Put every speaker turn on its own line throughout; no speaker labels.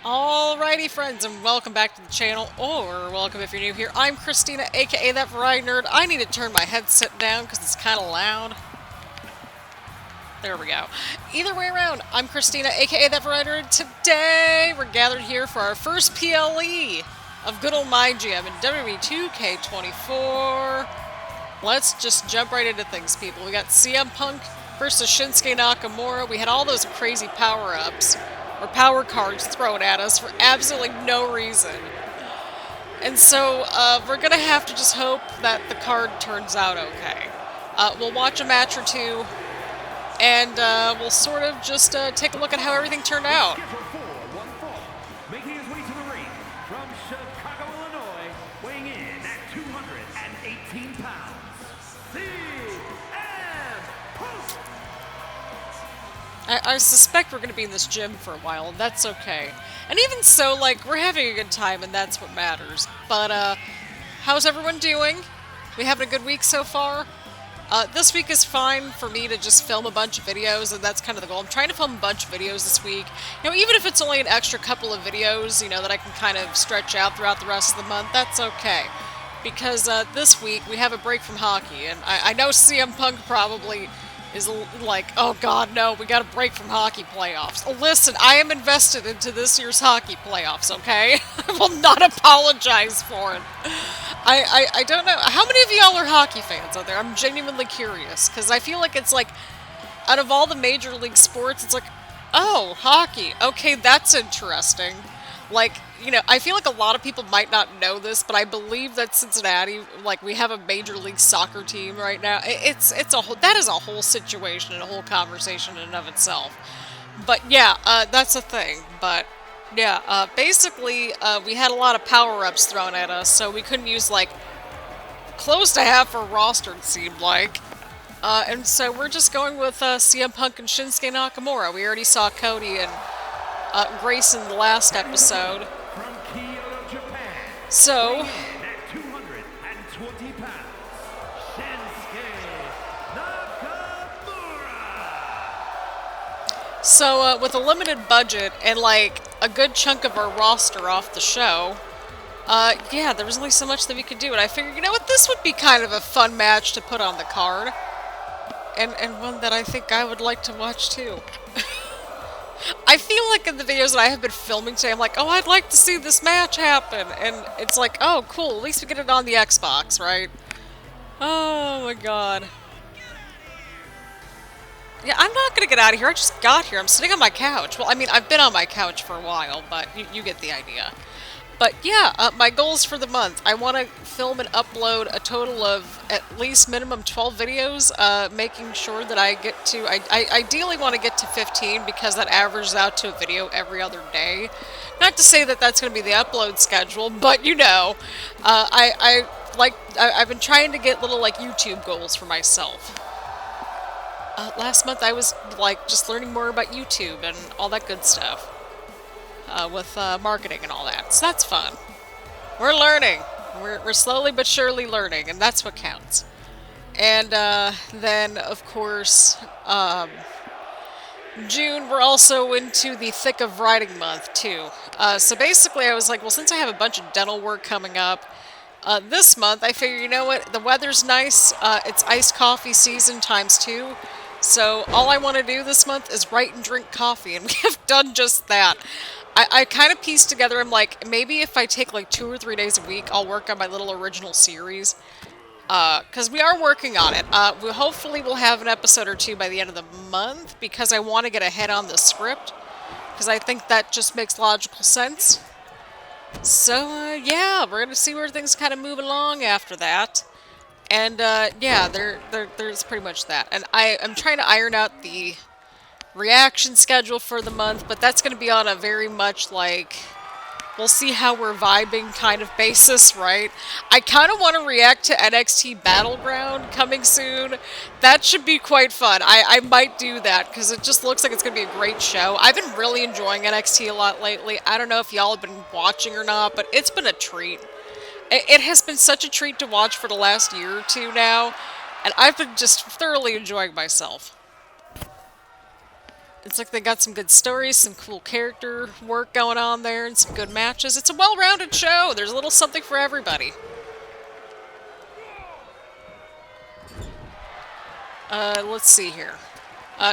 Alrighty friends, and welcome back to the channel, or welcome if you're new here. I'm Christina, aka That Variety Nerd. I need to turn my headset down because it's kind of loud. There we go. Either way around, I'm Christina, aka That Variety Nerd. Today, we're gathered here for our first PLE of good old MyGM in WWE 2K24. Let's just jump right into things, people. We got CM Punk versus Shinsuke Nakamura. We had all those crazy power-ups. Or power cards thrown at us for absolutely no reason. And so we're going to have to just hope that the card turns out okay. We'll watch a match or two, and we'll sort of just take a look at how everything turned out.
Making his way to the ring from Chicago, Illinois, weighing in at 218 pounds, CM Punk!
I suspect we're going to be in this gym for a while, and that's okay. And even so, like, we're having a good time, and that's what matters. But, how's everyone doing? We having a good week so far? This week is fine for me to just film a bunch of videos, and that's kind of the goal. I'm trying to film a bunch of videos this week. You know, even if it's only an extra couple of videos, you know, that I can kind of stretch out throughout the rest of the month, that's okay. Because, this week, we have a break from hockey, and I know CM Punk probably is like, oh god, no, we got a break from hockey playoffs. Oh, listen, I am invested into this year's hockey playoffs, okay? I will not apologize for it. I don't know. How many of y'all are hockey fans out there? I'm genuinely curious, because I feel like it's like, out of all the major league sports, it's like, oh, hockey. Okay, that's interesting. Like, you know, I feel like a lot of people might not know this, but I believe that Cincinnati, like, we have a major league soccer team right now. It's a whole, that is a whole situation and a whole conversation in and of itself. But yeah, that's a thing. But yeah, basically, we had a lot of power-ups thrown at us, so we couldn't use, like, close to half our roster, it seemed like. And so we're just going with CM Punk and Shinsuke Nakamura. We already saw Cody and Grayson the last episode.
From Kyoto, Japan,
So,
weighing in at 220 pounds, Shinsuke Nakamura!
so with a limited budget and like a good chunk of our roster off the show, yeah, there was only so much that we could do, and I figured, you know what, this would be kind of a fun match to put on the card, and one that I think I would like to watch too. I feel like in the videos that I have been filming today, I'm like, oh, I'd like to see this match happen. And it's like, oh, cool, at least we get it on the Xbox, right? Oh, my God. Yeah, I'm not going to get out of here. I just got here. I'm sitting on my couch. Well, I mean, I've been on my couch for a while, but you get the idea. But yeah, my goals for the month. I want to film and upload a total of at least minimum 12 videos, making sure that I get to, I ideally want to get to 15 because that averages out to a video every other day. Not to say that that's going to be the upload schedule, but you know, I've been trying to get little like YouTube goals for myself. Last month I was like just learning more about YouTube and all that good stuff. With marketing and all that. So that's fun. We're learning. We're slowly but surely learning, and that's what counts. And then, of course, June, we're also into the thick of writing month, too. So basically, I was like, well, since I have a bunch of dental work coming up, this month, I figure, you know what, the weather's nice, it's iced coffee season ×2, so all I want to do this month is write and drink coffee, and we have done just that. I kind of pieced together, I'm like, maybe if I take like 2 or 3 days a week, I'll work on my little original series. Because we are working on it. Hopefully we'll have an episode or two by the end of the month, because I want to get ahead on the script. Because I think that just makes logical sense. So, yeah, we're going to see where things kind of move along after that. And, yeah, there's pretty much that. And I'm trying to iron out the reaction schedule for the month, but that's going to be on a very much like, we'll see how we're vibing kind of basis, right? I kind of want to react to NXT Battleground coming soon. That should be quite fun. I might do that because it just looks like it's going to be a great show. I've been really enjoying NXT a lot lately. I don't know if y'all have been watching or not, but it's been a treat. It has been such a treat to watch for the last year or two now, and I've been just thoroughly enjoying myself. It's like they got some good stories, some cool character work going on there, and some good matches. It's a well-rounded show. There's a little something for everybody. Let's see here.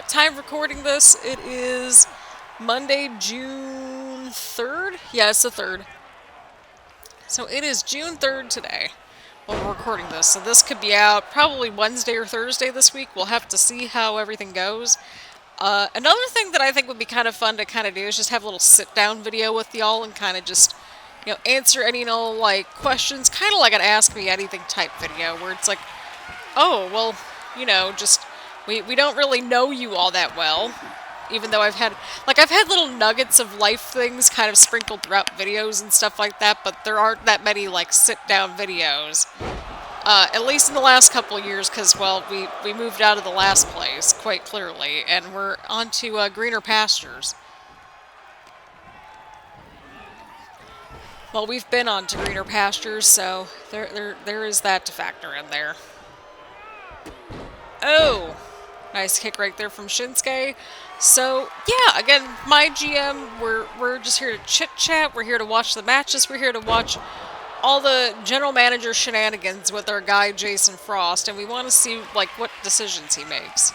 Time recording this, it is Monday, June 3rd? Yeah, it's the 3rd. So it is June 3rd today when we're recording this. So this could be out probably Wednesday or Thursday this week. We'll have to see how everything goes. Another thing that I think would be kind of fun to kind of do is just have a little sit-down video with y'all and kind of just, you know, answer any, like, questions. Kind of like an Ask Me Anything type video where it's like, oh, well, just, we don't really know you all that well. Even though I've had little nuggets of life things kind of sprinkled throughout videos and stuff like that, but there aren't that many, like, sit-down videos. At least in the last couple of years, because, well, we moved out of the last place, quite clearly, and we're on to greener pastures. Well, we've been on to greener pastures, so there is that to factor in there. Oh! Nice kick right there from Shinsuke. So, yeah, again, MyGM, we're just here to chit-chat, we're here to watch the matches, we're here to watch all the general manager shenanigans with our guy Jason Frost, and we want to see, like, what decisions he makes.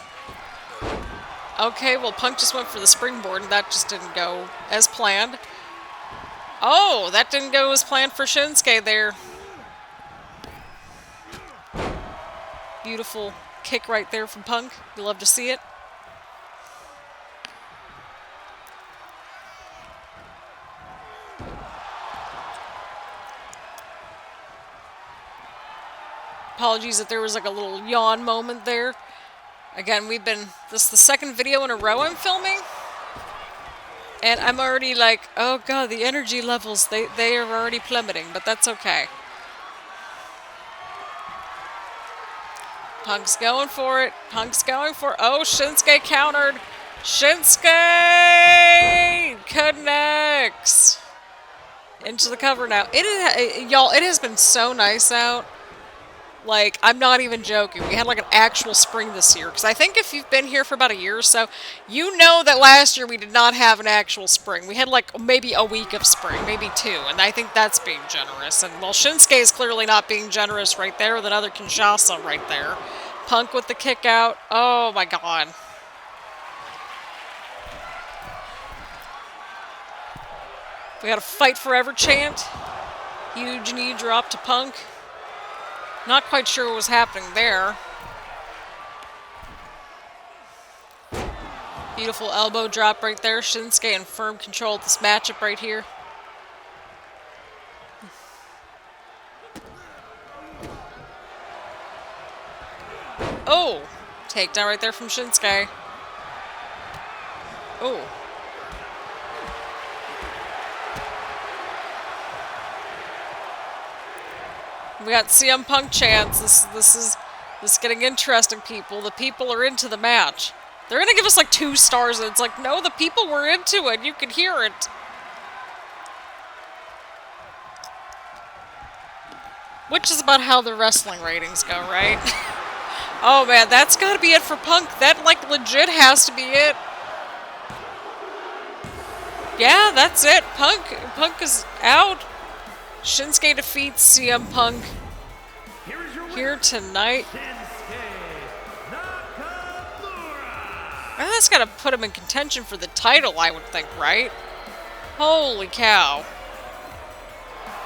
Okay, well, Punk just went for the springboard, and that just didn't go as planned. Oh, that didn't go as planned for Shinsuke there. Beautiful kick right there from Punk. You love to see it. Apologies if there was like a little yawn moment there. Again, this is the second video in a row I'm filming. And I'm already like, oh god, the energy levels, they are already plummeting, but that's okay. Punk's going for it. Punk's going for it. Oh, Shinsuke countered. Shinsuke connects into the cover now. Y'all, it has been so nice out. Like, I'm not even joking. We had like an actual spring this year. Because I think if you've been here for about a year or so, you know that last year we did not have an actual spring. We had like maybe a week of spring, maybe 2. And I think that's being generous. And well, Shinsuke is clearly not being generous right there with another Kinshasa right there. Punk with the kick out. Oh my god. We got a fight forever chant. Huge knee drop to Punk. Not quite sure what was happening there. Beautiful elbow drop right there. Shinsuke in firm control of this matchup right here. Oh! Takedown right there from Shinsuke. Oh. We got CM Punk chants. This is getting interesting, people. The people are into the match. They're gonna give us like 2 stars, and it's like, no, the people were into it. You could hear it. Which is about how the wrestling ratings go, right? Oh man, that's gotta be it for Punk. That like legit has to be it. Yeah, that's it. Punk is out. Shinsuke defeats CM Punk here tonight. That's got to put him in contention for the title, I would think, right? Holy cow.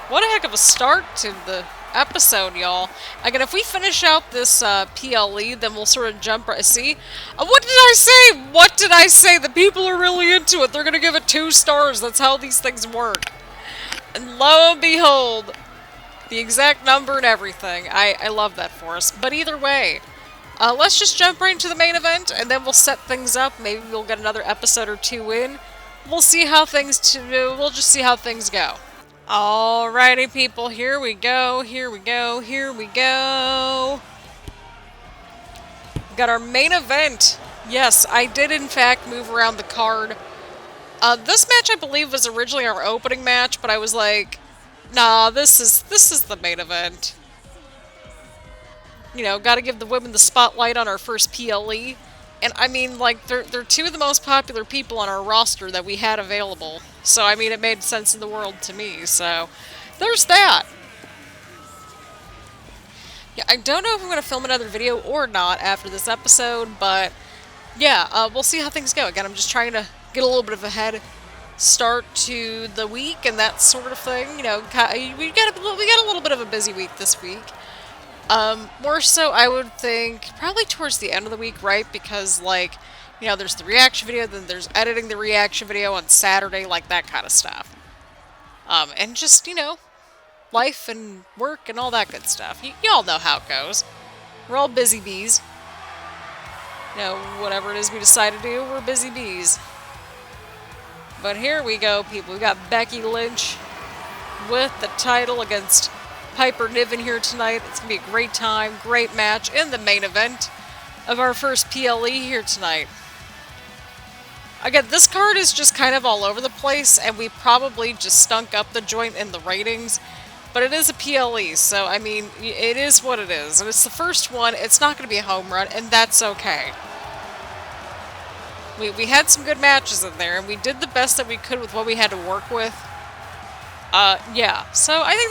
What a heck of a start to the episode, y'all. Again, if we finish out this PLE, then we'll sort of jump right. See? What did I say? What did I say? The people are really into it. They're going to give it 2 stars. That's how these things work. And lo and behold, the exact number and everything. I love that for us. But either way, let's just jump right into the main event, and then we'll set things up. Maybe we'll get another episode or 2 in. We'll see how we'll just see how things go. Alrighty, people, here we go, here we go, here we go. We've got our main event. Yes, I did in fact move around the card. This match, I believe, was originally our opening match, but I was like, nah, this is the main event. You know, gotta give the women the spotlight on our first PLE. And I mean, like, they're two of the most popular people on our roster that we had available. So, I mean, it made sense in the world to me. So, there's that. Yeah, I don't know if I'm going to film another video or not after this episode, but yeah, we'll see how things go. Again, I'm just trying to get a little bit of a head start to the week and that sort of thing. You know, we got a little bit of a busy week this week. More so, I would think probably towards the end of the week, right? Because, like, you know, there's the reaction video, then there's editing the reaction video on Saturday, like that kind of stuff. And just, you know, life and work and all that good stuff. Y'all know how it goes. We're all busy bees. You know, whatever it is we decide to do, we're busy bees. But here we go, people. We got Becky Lynch with the title against Piper Niven here tonight. It's going to be a great time, great match in the main event of our first PLE here tonight. Again, this card is just kind of all over the place, and we probably just stunk up the joint in the ratings. But it is a PLE, so, I mean, it is what it is. And it's the first one. It's not going to be a home run, and that's okay. We had some good matches in there, and we did the best that we could with what we had to work with. Yeah. So I think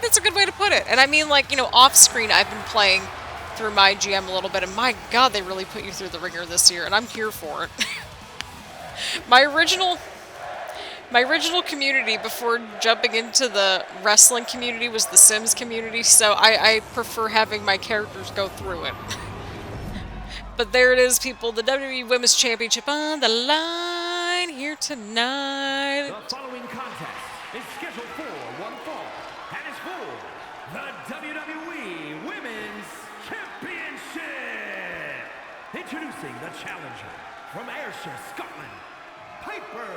that's a good way to put it. And I mean, like, you know, off-screen, I've been playing through MyGM a little bit, and my God, they really put you through the ringer this year, and I'm here for it. My original community before jumping into the wrestling community was the Sims community, so I prefer having my characters go through it. But there it is, people. The WWE Women's Championship on the line here tonight.
The following contest is scheduled for one fall and is for the WWE Women's Championship. Introducing the challenger from Ayrshire, Scotland, Piper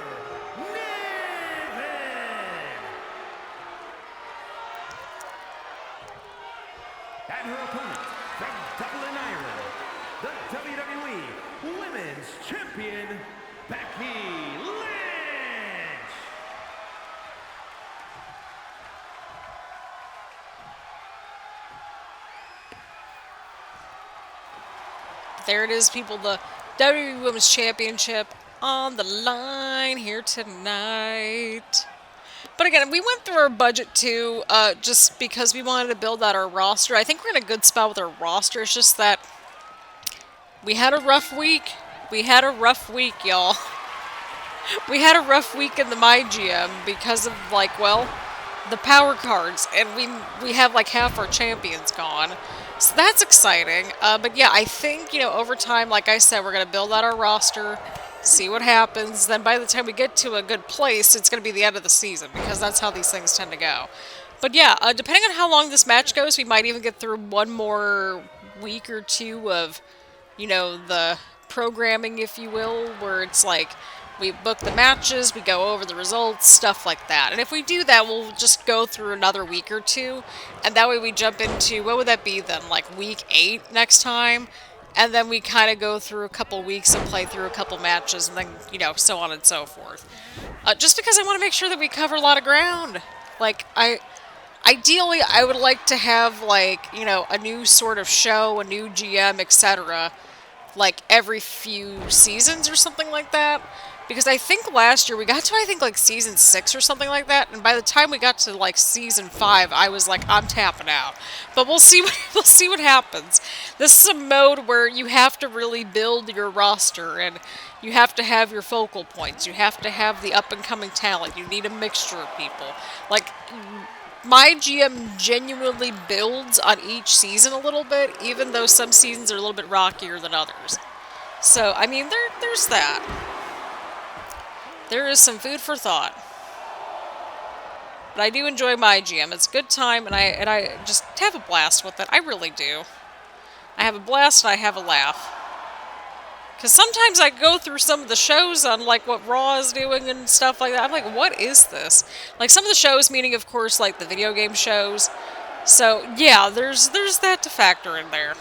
Niven. And her opponent from Dublin, Ireland, the WWE Women's Champion, Becky Lynch.
There it is, people. The WWE Women's Championship on the line here tonight. But again, we went through our budget too, just because we wanted to build out our roster. I think we're in a good spot with our roster. It's just that we had a rough week. We had a rough week, y'all. We had a rough week in the MyGM because of, like, well, the power cards, and we have like half our champions gone. So that's exciting. But yeah, I think, you know, over time, like I said, we're going to build out our roster, see what happens. Then by the time we get to a good place, it's going to be the end of the season, because that's how these things tend to go. But yeah, depending on how long this match goes, we might even get through one more week or two of, you know, the programming, if you will, where it's like we book the matches, we go over the results, stuff like that. And if we do that, we'll just go through another week or two, and that way we jump into, what would that be then, like week 8 next time? And then we kind of go through a couple weeks and play through a couple matches, and then, you know, so on and so forth. Just because I want to make sure that we cover a lot of ground. Like, ideally, I would like to have, like, you know, a new sort of show, a new GM, etc., like, every few seasons or something like that. Because I think last year we got to, I think, like, season 6 or something like that, and by the time we got to, like, season 5, I was like, I'm tapping out. But we'll see what happens. This is a mode where you have to really build your roster, and you have to have your focal points. You have to have the up-and-coming talent. You need a mixture of people. Like, MyGM genuinely builds on each season a little bit, even though some seasons are a little bit rockier than others. So, I mean, there's that. There is some food for thought. But I do enjoy MyGM. It's a good time, and I just have a blast with it. I really do. I have a blast, and I have a laugh. Because sometimes I go through some of the shows on, like, what Raw is doing and stuff like that. I'm like, what is this? Like, some of the shows, meaning, of course, like, the video game shows. So, yeah, there's that to factor in there.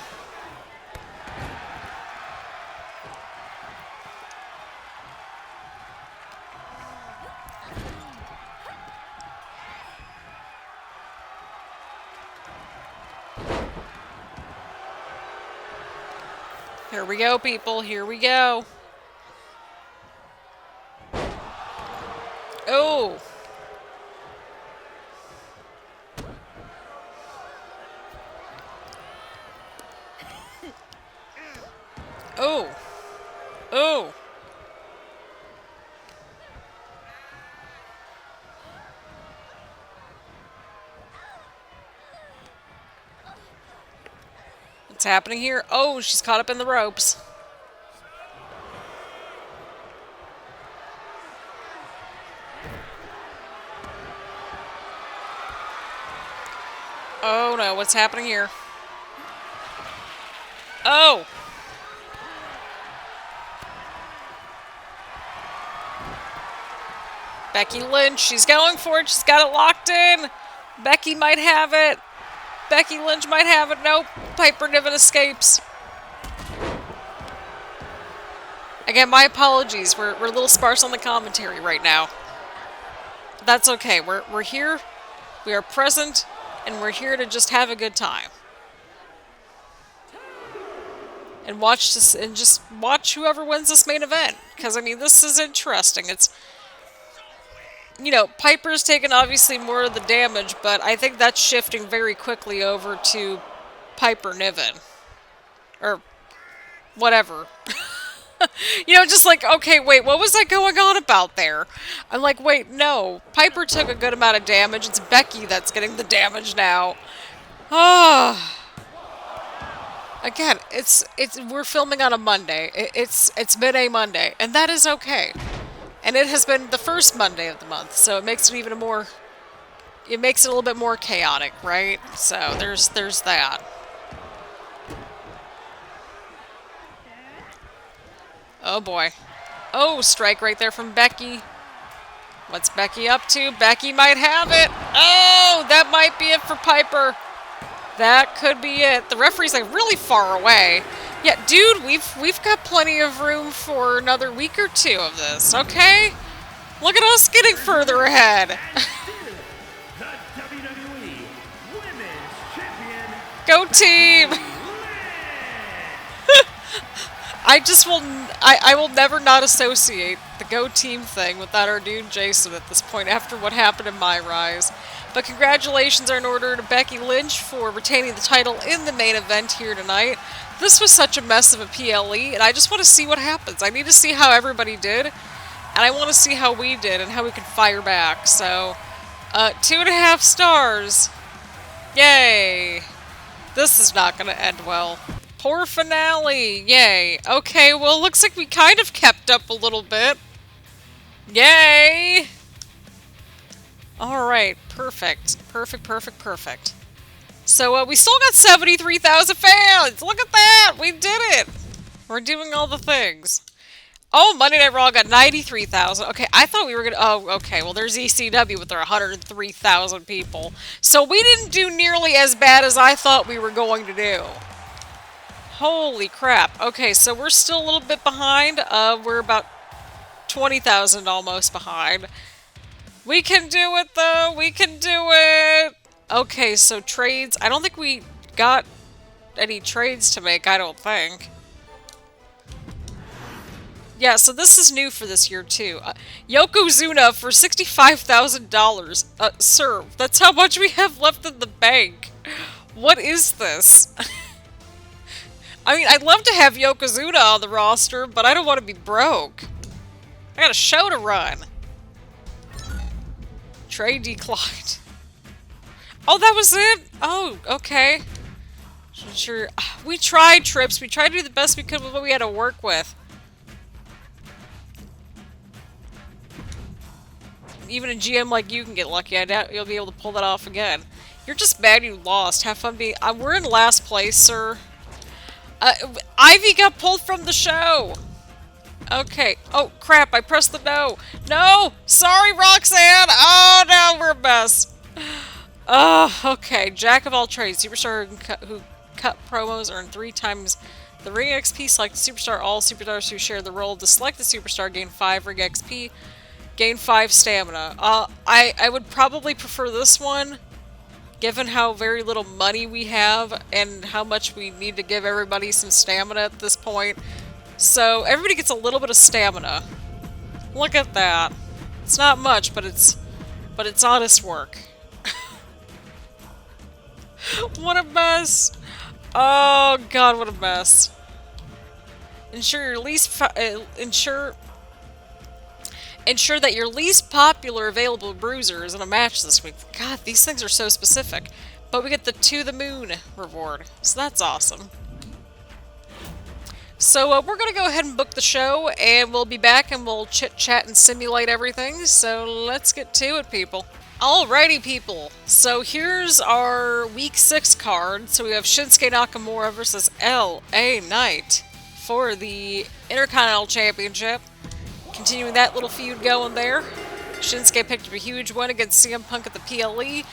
Here we go, people. Here we go. Oh. Oh. Oh. What's happening here? Oh, she's caught up in the ropes. Oh no, what's happening here? Oh! Becky Lynch, she's going for it. She's got it locked in. Becky might have it. Becky Lynch might have it. Nope. Piper Niven escapes. Again, my apologies. We're a little sparse on the commentary right now. That's okay. We're here. We are present. And we're here to just have a good time. And watch this, and just watch whoever wins this main event. Because, I mean, this is interesting. It's, you know, Piper's taken obviously more of the damage, but I think that's shifting very quickly over to Piper Niven. Or whatever. You know, just like, okay, wait, what was that going on about there? I'm like, wait, no. Piper took a good amount of damage. It's Becky that's getting the damage now. Ah. Again, we're filming on a Monday. It's midday Monday, and that is okay. And it has been the first Monday of the month, so it makes it even more. It makes it a little bit more chaotic, right? So there's that. Oh boy. Oh, strike right there from Becky. What's Becky up to? Becky might have it. Oh, that might be it for Piper. That could be it. The referee's like really far away. Yeah, dude, we've got plenty of room for another week or two of this, okay? Look at us getting further ahead.
The WWE Women's Champion.
Go team! I will never not associate the Go Team thing without our dude Jason at this point after what happened in my rise. But congratulations are in order to Becky Lynch for retaining the title in the main event here tonight. This was such a mess of a PLE, and I just want to see what happens. I need to see how everybody did, and I want to see how we did and how we can fire back. So, 2.5 stars. Yay. This is not going to end well. Poor finale. Yay. Okay, well, looks like we kind of kept up a little bit. Yay. Alright, perfect. Perfect. So, we still got 73,000 fans! Look at that! We did it! We're doing all the things. Oh, Monday Night Raw got 93,000. Okay, I thought we were gonna... Oh, okay, well, there's ECW with their 103,000 people. So, we didn't do nearly as bad as I thought we were going to do. Holy crap. Okay, so we're still a little bit behind. We're about 20,000 almost behind. We can do it, though. We can do it. Okay, so trades. I don't think we got any trades to make, I don't think. Yeah, so this is new for this year, too. Yokozuna for $65,000. Sir, that's how much we have left in the bank. What is this? I mean, I'd love to have Yokozuna on the roster, but I don't want to be broke. I got a show to run. Trade declined. Oh, that was it? Oh, okay. Sure. We tried, Trips. We tried to do the best we could with what we had to work with. Even a GM like you can get lucky. I doubt you'll be able to pull that off again. You're just mad you lost. Have fun being... we're in last place, sir. Ivy got pulled from the show. Okay. Oh, crap. I pressed the no. No! Sorry, Roxanne! Oh, no, we're a mess. Oh, okay. Jack of all trades. Superstar who cut promos earn 3 times the ring XP. Select the superstar. All superstars who share the role to select the superstar gain 5 ring XP. Gain 5 stamina. I would probably prefer this one. given how very little money we have and how much we need to give everybody some stamina at this point. So everybody gets a little bit of stamina. Look at that. It's not much, but it's honest work. What a mess. Oh god, what a mess. Ensure that your least popular available bruiser is in a match this week. God, these things are so specific. But we get the To the Moon reward, so that's awesome. So we're going to go ahead and book the show, and we'll be back and we'll chit-chat and simulate everything. So let's get to it, people. Alrighty, people. So here's our Week 6 card. So we have Shinsuke Nakamura versus LA Knight for the Intercontinental Championship. Continuing that little feud going there. Shinsuke picked up a huge win against CM Punk at the PLE.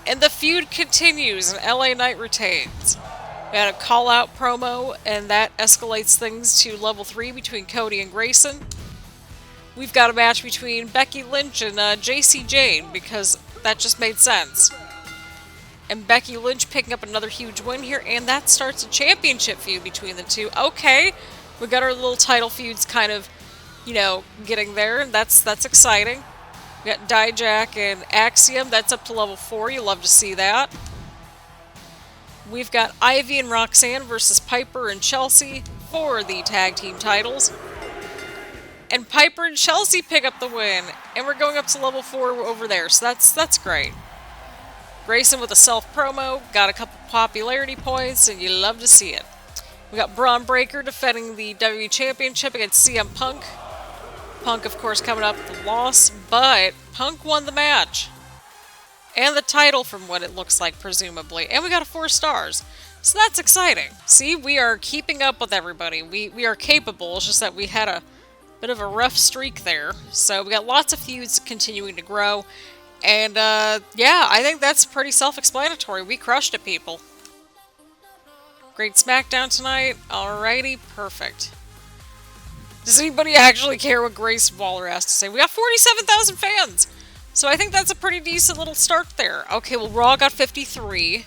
And the feud continues, and LA Knight retains. We had a call-out promo, and that escalates things to level 3 between Cody and Grayson. We've got a match between Becky Lynch and JC Jane, because that just made sense. And Becky Lynch picking up another huge win here, and that starts a championship feud between the two. Okay, we got our little title feuds kind of, you know, getting there, and that's exciting. We got Dijak and Axiom, that's up to level 4, you love to see that. We've got Ivy and Roxanne versus Piper and Chelsea for the tag team titles. And Piper and Chelsea pick up the win, and we're going up to level 4 over there, so that's great. Grayson with a self-promo, got a couple popularity points, and you love to see it. We got Braun Breaker defending the WWE Championship against CM Punk. Punk, of course, coming up with a loss, but Punk won the match. And the title from what it looks like, presumably. And we got a 4 stars. So that's exciting. See, we are keeping up with everybody. We are capable, it's just that we had a bit of a rough streak there. So we got lots of feuds continuing to grow. And, yeah, I think that's pretty self-explanatory. We crushed it, people. Great Smackdown tonight. Alrighty, perfect. Does anybody actually care what Grace Waller has to say? We got 47,000 fans! So I think that's a pretty decent little start there. Okay, well, Raw got 53.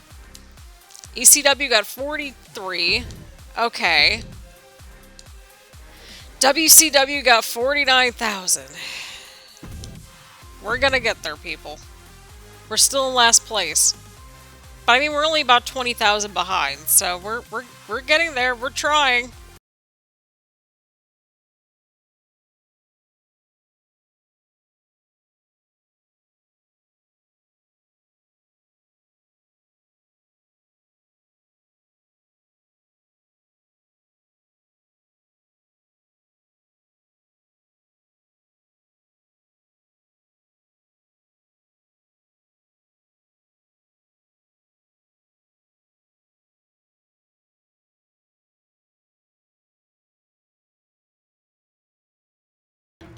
ECW got 43. Okay. WCW got 49,000. We're gonna get there, people. We're still in last place. But I mean, we're only about 20,000 behind, so we're getting there. We're trying.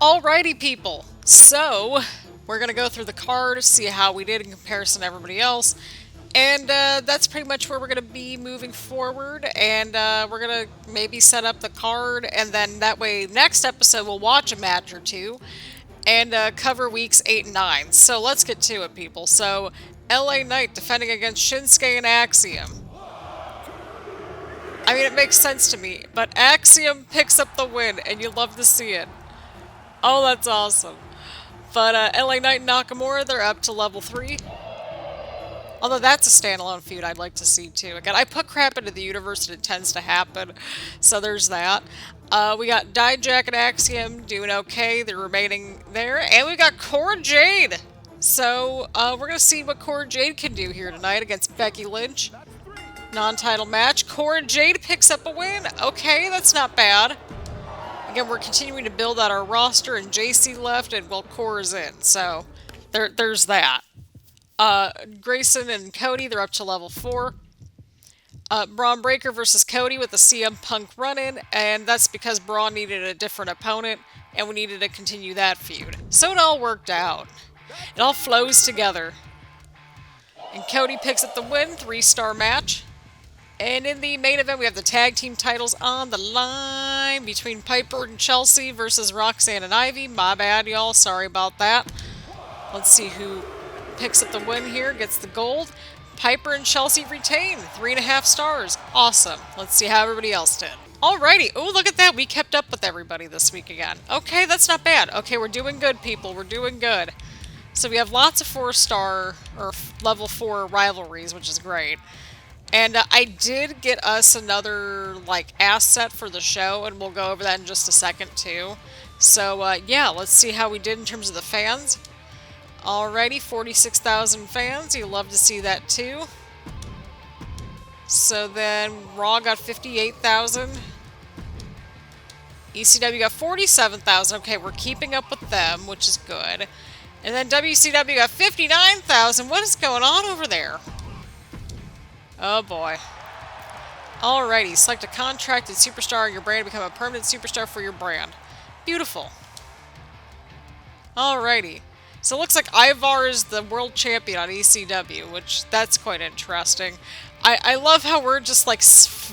Alrighty, people. So, we're going to go through the card, see how we did in comparison to everybody else. And that's pretty much where we're going to be moving forward. And we're going to maybe set up the card. And then that way, next episode, we'll watch a match or two. And cover weeks 8 and 9. So let's get to it, people. So, LA Knight defending against Shinsuke and Axiom. I mean, it makes sense to me. But Axiom picks up the win, and you love to see it. Oh, that's awesome. But LA Knight and Nakamura, they're up to level 3. Although that's a standalone feud I'd like to see too. Again, I put crap into the universe and it tends to happen. So there's that. We got Dijak and Axiom doing okay. They're remaining there. And we got Cora Jade. So we're going to see what Cora Jade can do here tonight against Becky Lynch. Non-title match. Cora Jade picks up a win. Okay, that's not bad. Again, we're continuing to build out our roster, and JC left, and well, Cora's in, so there's that. Grayson and Cody, they're up to level 4. Braun Breaker versus Cody with the CM Punk run-in, and that's because Braun needed a different opponent, and we needed to continue that feud. So it all worked out. It all flows together. And Cody picks up the win, 3-star match. And in the main event, we have the tag team titles on the line between Piper and Chelsea versus Roxanne and Ivy. My bad, y'all. Sorry about that. Let's see who picks up the win here, gets the gold. Piper and Chelsea retain, 3.5 stars. Awesome. Let's see how everybody else did. Alrighty. Oh, look at that. We kept up with everybody this week again. Okay, that's not bad. Okay, we're doing good, people. We're doing good. So we have lots of 4-star or level 4 rivalries, which is great. And I did get us another, like, asset for the show, and we'll go over that in just a second, too. So, yeah, let's see how we did in terms of the fans. Alrighty, 46,000 fans. You love to see that, too. So then, Raw got 58,000. ECW got 47,000. Okay, we're keeping up with them, which is good. And then WCW got 59,000. What is going on over there? Oh boy. Alrighty, select a contracted superstar in your brand to become a permanent superstar for your brand. Beautiful. Alrighty. So it looks like Ivar is the world champion on ECW, which that's quite interesting. I love how we're just like,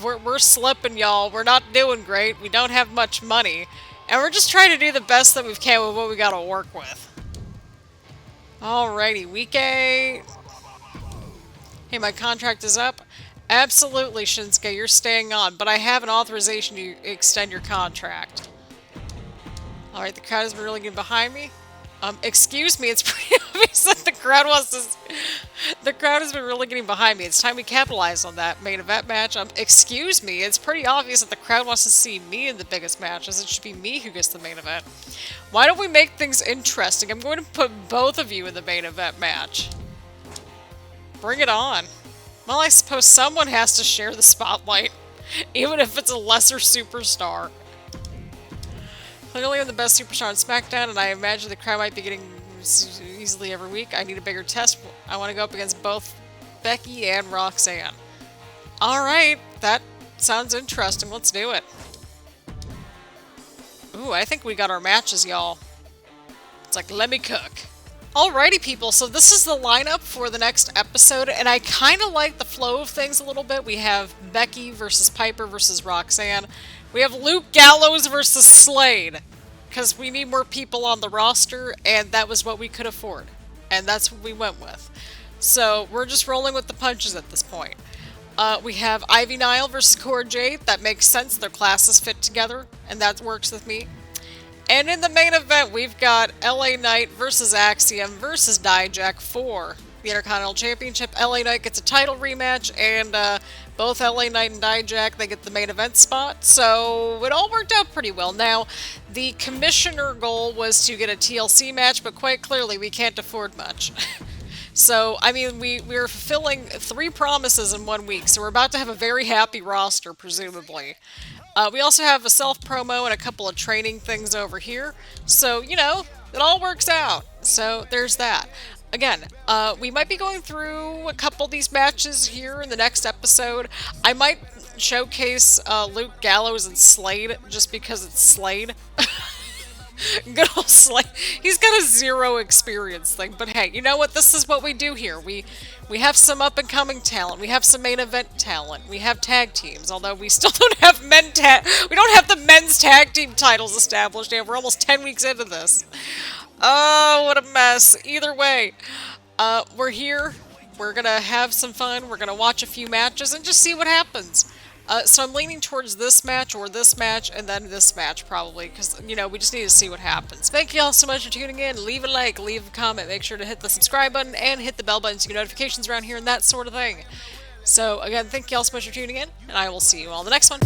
we're slipping, y'all. We're not doing great. We don't have much money. And we're just trying to do the best that we can with what we gotta work with. Alrighty, week 8. Hey, my contract is up. Absolutely, Shinsuke, you're staying on, but I have an authorization to extend your contract. Alright, the crowd has been really getting behind me. Excuse me, it's pretty obvious that the crowd wants to... The crowd has been really getting behind me. It's time we capitalize on that main event match. Excuse me, it's pretty obvious that the crowd wants to see me in the biggest matches. It should be me who gets the main event. Why don't we make things interesting? I'm going to put both of you in the main event match. Bring it on. Well, I suppose someone has to share the spotlight, even if it's a lesser superstar. Clearly I'm the best superstar on Smackdown, and I imagine the crowd might be getting easily every week. I need a bigger test. I want to go up against both Becky and Roxanne. Alright, that sounds interesting. Let's do it. Ooh, I think we got our matches, y'all. It's like, let me cook. Alrighty, people, so this is the lineup for the next episode, and I kind of like the flow of things a little bit. We have Becky versus Piper versus Roxanne. We have Luke Gallows versus Slade, because we need more people on the roster, and that was what we could afford. And that's what we went with. So, we're just rolling with the punches at this point. We have Ivy Nile versus Cora Jade. That makes sense. Their classes fit together, and that works with me. And in the main event, we've got LA Knight versus Axiom versus Dijak for the Intercontinental Championship. LA Knight gets a title rematch, and both LA Knight and Dijak, they get the main event spot. So it all worked out pretty well. Now, the commissioner goal was to get a TLC match, but quite clearly we can't afford much. So, I mean, we're fulfilling 3 promises in 1 week, so we're about to have a very happy roster, presumably. We also have a self-promo and a couple of training things over here. So, you know, it all works out. So, there's that. Again, we might be going through a couple of these matches here in the next episode. I might showcase Luke Gallows and Slade just because it's Slade. Good old Slade. He's got a 0 experience thing, but hey, you know what? This is what we do here. We have some up-and-coming talent. We have some main event talent. We have tag teams, although we still don't have we don't have the men's tag team titles established yet. We're almost 10 weeks into this. Oh, what a mess. Either way, we're here. We're gonna have some fun. We're gonna watch a few matches and just see what happens. So I'm leaning towards this match, or this match, and then this match, probably, because, you know, we just need to see what happens. Thank you all so much for tuning in. Leave a like, leave a comment, make sure to hit the subscribe button, and hit the bell button so you get notifications around here and that sort of thing. So, again, thank you all so much for tuning in, and I will see you all in the next one.